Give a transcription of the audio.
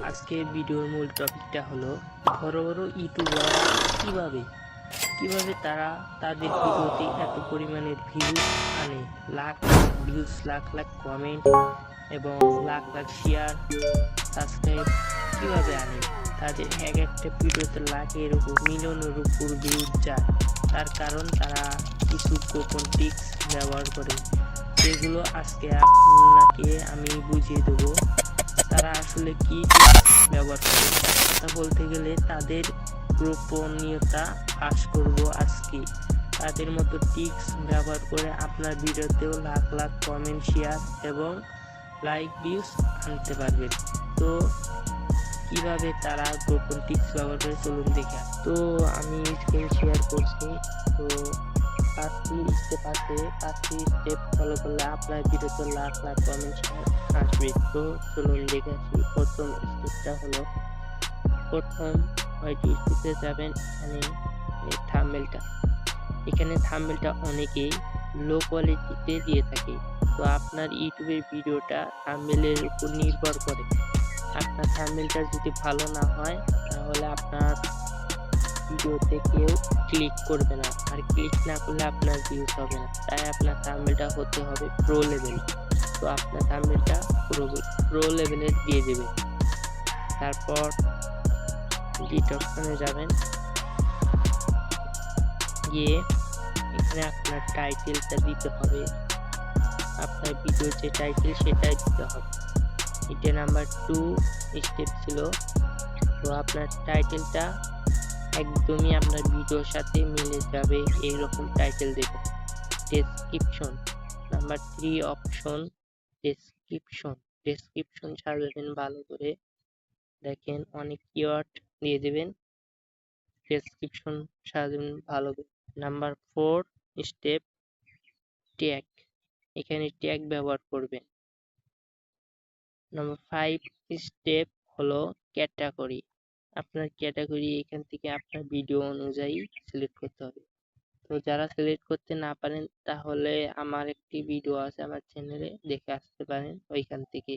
আজকের ভিডিওর মূল টপিকটা হলো বড় বড় ইউটিউবার কিভাবে কিভাবে তারা তাদের ভিডিওতে এত পরিমাণের ভিউজ আনে, লাখ লাখ ভিউজ, লাখ লাখ কমেন্ট এবং লাখ লাখ শেয়ার, সাবস্ক্রাইব কিভাবে আনে। তাদের এক একটা ভিডিওতে লাখের উপর, মিলিয়নের উপর ভিউজ যায়। তার কারণ তারা কিছু গোপন টিপস ব্যবহার করে, যেগুলো আজকে আপনাকে আমি বুঝিয়ে দেবো তারা আসলে কি ব্যবহার করে। কথা বলতে গেলে তাদের গোপনীয়তা ফাঁস করব আজকে। তাদের মতো টিপস ব্যবহার করে আপনার ভিডিওতেও লাখ লাখ কমেন্ট, শেয়ার এবং লাইক ভিউজ আনতে পারবেন। তো কিভাবে তারা গোপন টিপস ব্যবহার করে চলুন দেখা। তো আমি স্ক্রিন শেয়ার করছি। তো 5টি স্টেপ আছে, 5টি স্টেপ ফলো করলে আপনার ভিডিওতে লাখ লাখ কমেন্ট আসবে। তো চলুন দেখে আসি। প্রথম স্টেপটা হলো, প্রথম হয়তো স্টেপে যাবেন, এখানে থাম্বনেলটা অনেকেই লো কোয়ালিটিতে দিয়ে থাকে। তো আপনার ইউটিউবের ভিডিওটা থাম্বনেলের উপর নির্ভর করে। আপনার থাম্বনেলটা যদি ভালো না হয় তাহলে আপনার ভিডিওতে কেউ ক্লিক করবে না, আর ক্লিক না করলে আপনার ভিউজ হবে না। তাই আপনার থাম্বনেলটা হতে হবে প্রো লেভেল। তো আপনার থাম্বনেলটা প্রো লেভেলের দিয়ে দেবে। তারপর এডিট অপশনে যাবেন, গিয়ে এখানে আপনার টাইটেলটা দিতে হবে। আপনার ভিডিওর যে টাইটেল সেটাই দিতে হবে। এটা নাম্বার 2 স্টেপ ছিল। তো আপনার টাইটেলটা একদমই আপনার ভিডিওর সাথে মিলে যাবে, এইরকম টাইটেল দেবেন। ডেসক্রিপশন নাম্বার 3 অপশন, ডেসক্রিপশন সাজাবেন ভালো করে। দেখেন অনেক কিওয়ার্ড দিয়ে দেবেন, ডেসক্রিপশন সাজাবেন ভালো করে। নাম্বার 4 স্টেপ ট্যাগ, এখানে ট্যাগ ব্যবহার করবেন। নাম্বার 5 স্টেপ হলো ক্যাটাগরি। আপনার ক্যাটাগরি এখান থেকে আপনার ভিডিও অনুযায়ী সিলেক্ট করতে হবে। তো যারা সিলেক্ট করতে না পারেন তাহলে আমার একটি ভিডিও আছে আমার চ্যানেলে, দেখে আসতে পারেন ওইখান থেকে।